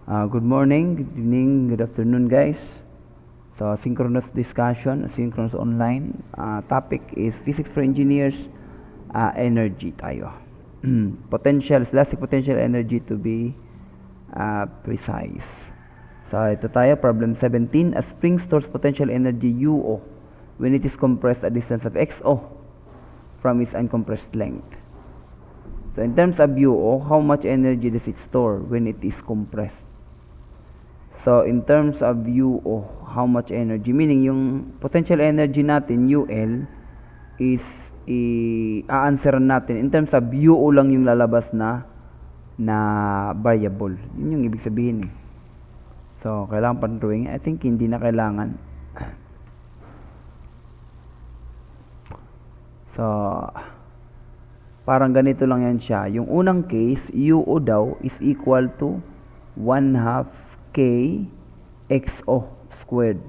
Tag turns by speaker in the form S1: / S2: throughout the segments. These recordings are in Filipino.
S1: Good morning, good evening, good afternoon, guys. So, synchronous discussion, synchronous online. Topic is physics for engineers, energy tayo. Potential, elastic potential energy to be precise. So, ito tayo, problem 17. A spring stores potential energy UO when it is compressed at a distance of XO from its uncompressed length. So, in terms of UO, how much energy does it store when it is compressed? So, in terms of UO, how much energy? Meaning, yung potential energy natin, UL, is i-answer natin. In terms of UO lang yung lalabas na variable. Yun yung ibig sabihin. So, kailangan pa drawing? I think hindi na kailangan. So, parang ganito lang yan siya. Yung unang case, UO daw is equal to 1/2 K XO squared.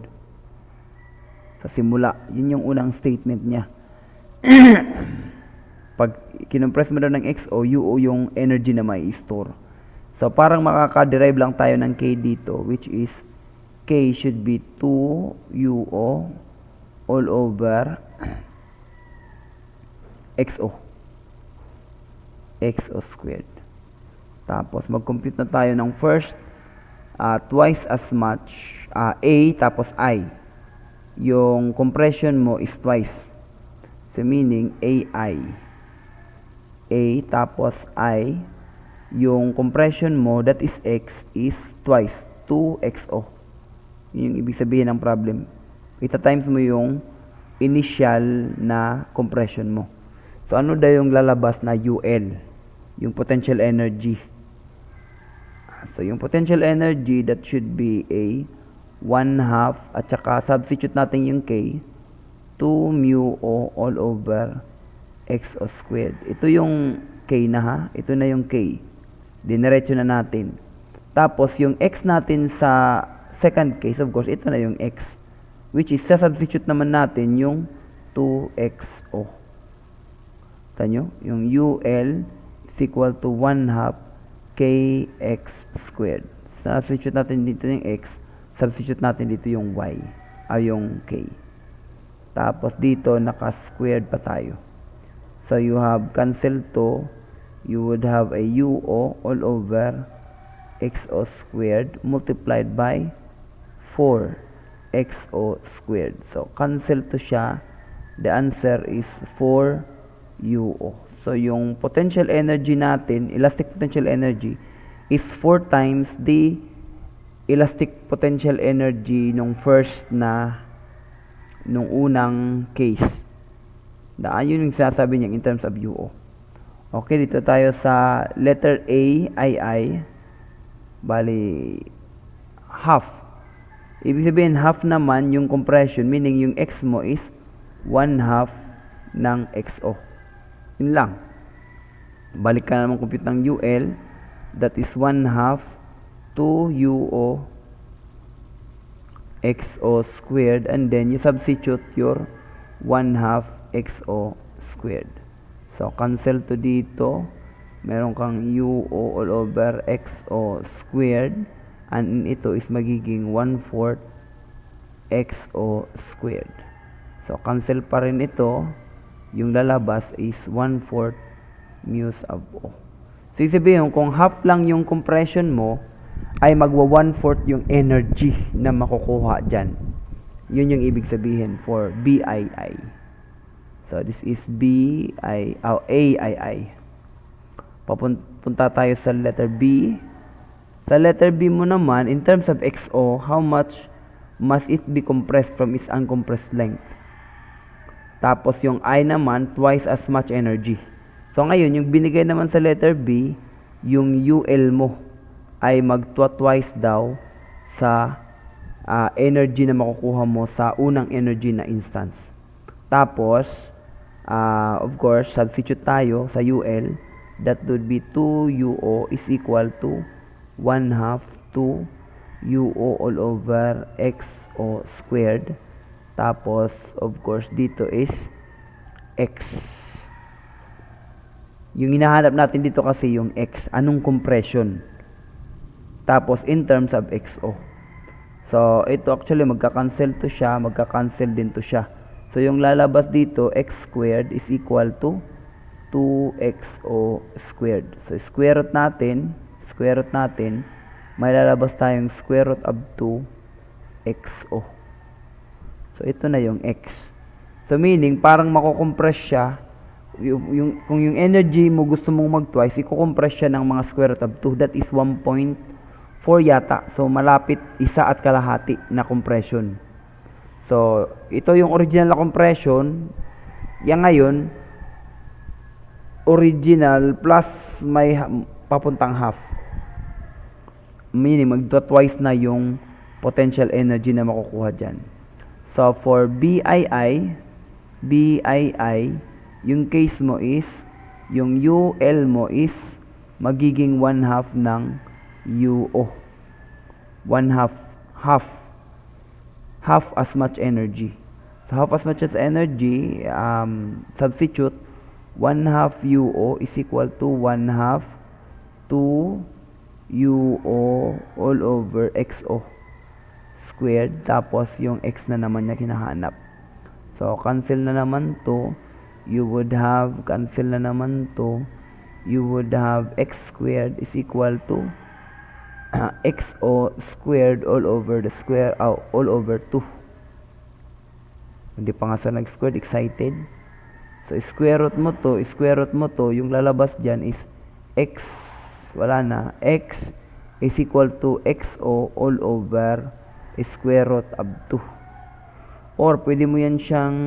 S1: Sa simula, yun yung unang statement niya. Pag kinompress mo daw ng XO, UO yung energy na may store. So, parang makaka-derive lang tayo ng K dito, which is K should be 2 UO all over XO. XO squared. Tapos, mag-compute na tayo ng first, twice as much A tapos I. Yung compression mo is twice. So meaning AI. A tapos I. Yung compression mo, that is X, is twice. 2XO. Yun yung ibig sabihin ng problem. Ita-times mo yung initial na compression mo. So ano daw yung lalabas na UL? Yung potential energy. So, yung potential energy, that should be a 1/2, at saka substitute natin yung K, 2 mu O all over XO squared. Ito yung K na ha. Ito na yung K. Dinerecho na natin. Tapos, yung X natin sa second case, of course, ito na yung X. Which is, sa-substitute naman natin yung 2XO. Tanyo? Yung UL is equal to 1/2 KX squared. Substitute natin dito yung X, substitute natin dito yung Y, yung K. Tapos dito, naka-squared pa tayo. So, you have cancel to, you would have a UO all over XO squared multiplied by 4XO squared. So, cancel to siya. The answer is 4 UO. So, yung potential energy natin, elastic potential energy, is 4 times the elastic potential energy nung unang case. Yun yung sinasabi niya in terms of UO. Okay, dito tayo sa letter A, II. Bali, half. Ibig sabihin, half naman yung compression, meaning yung X mo is 1/2 ng XO. Yun lang. Balik ka naman compute ng UL. That is 1/2 2 UO XO squared. And then, you substitute your 1/2 XO squared. So, cancel to dito. Meron kang UO all over XO squared. And ito is magiging 1/4 XO squared. So, cancel pa rin ito. Yung lalabas is 1/4 mu sub O. So, sabihin, kung half lang yung compression mo, ay magwa 1/4 yung energy na makukuha dyan. Yun yung ibig sabihin for BII. So, this is AII. Papunta tayo sa letter B. Sa letter B mo naman, in terms of XO, how much must it be compressed from its uncompressed length? Tapos yung I naman, twice as much energy. So ngayon, yung binigay naman sa letter B, yung UL mo ay magtwa-twice daw sa energy na makukuha mo sa unang energy na instance. Tapos, of course, substitute tayo sa UL. That would be 2 UO is equal to 1/2 2 UO all over XO squared. Tapos, of course, dito is X. Yung hinahanap natin dito kasi yung X. Anong compression? Tapos, in terms of XO. So, ito actually, magka-cancel to siya, magka-cancel din to siya. So, yung lalabas dito, x squared is equal to 2xo squared. So, square root natin, may lalabas tayong square root of 2xo. So, ito na yung x. So, meaning, parang makukompress siya. Kung yung energy mo gusto mong mag-twice, i-compress siya ng mga square root of 2. That is 1.4 yata. So, malapit 1 at kalahati na compression. So, ito yung original na compression. Yan ngayon, original plus may papuntang half. Meaning, magto-twice na yung potential energy na makukuha dyan. So, for BII, yung case mo is, yung UL mo is, magiging 1/2 ng UO. 1/2. Half as much energy. So, half as much as energy, substitute, 1/2 UO is equal to 1/2 2 UO all over XO squared. Tapos, yung X na naman niya kinahanap. So, cancel na naman to. You would have, cancel na naman to. You would have X squared is equal to XO squared all over the square, all over 2. Hindi pa nga sa nag-squared, excited. So, square root mo to, yung lalabas dyan is X, wala na, X is equal to XO all over square root of 2. Or, pwede mo yan siyang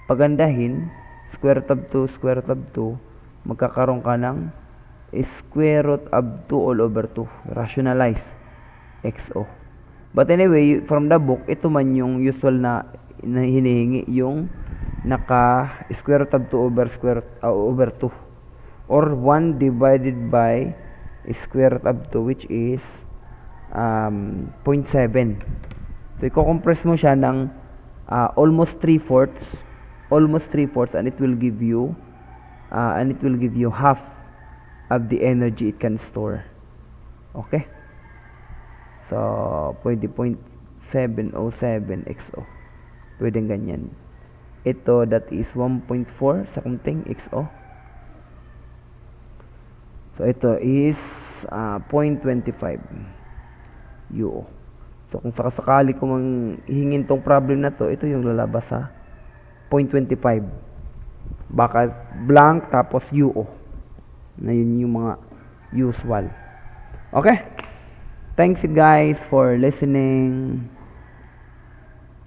S1: pagandahin, square root of 2, magkakaroon ka ng square root of 2 all over 2. Rationalize XO. But anyway, from the book, ito man yung usual na hinihingi, yung naka square root of 2 over 2. Or 1 divided by square root of 2, which is 0.7. So, i-compress mo siya ng almost 3/4, and it will give you half of the energy it can store. Okay? So, pwede 0.707 XO. Pwede ganyan. Ito, that is 1.4 something XO. So, ito is 0.25 UO. So, kung sakasakali ko mang hingin tong problem na to, ito yung lalabas sa 0.25. Baka blank, tapos UO. Na yun yung mga usual. Okay? Thanks guys for listening.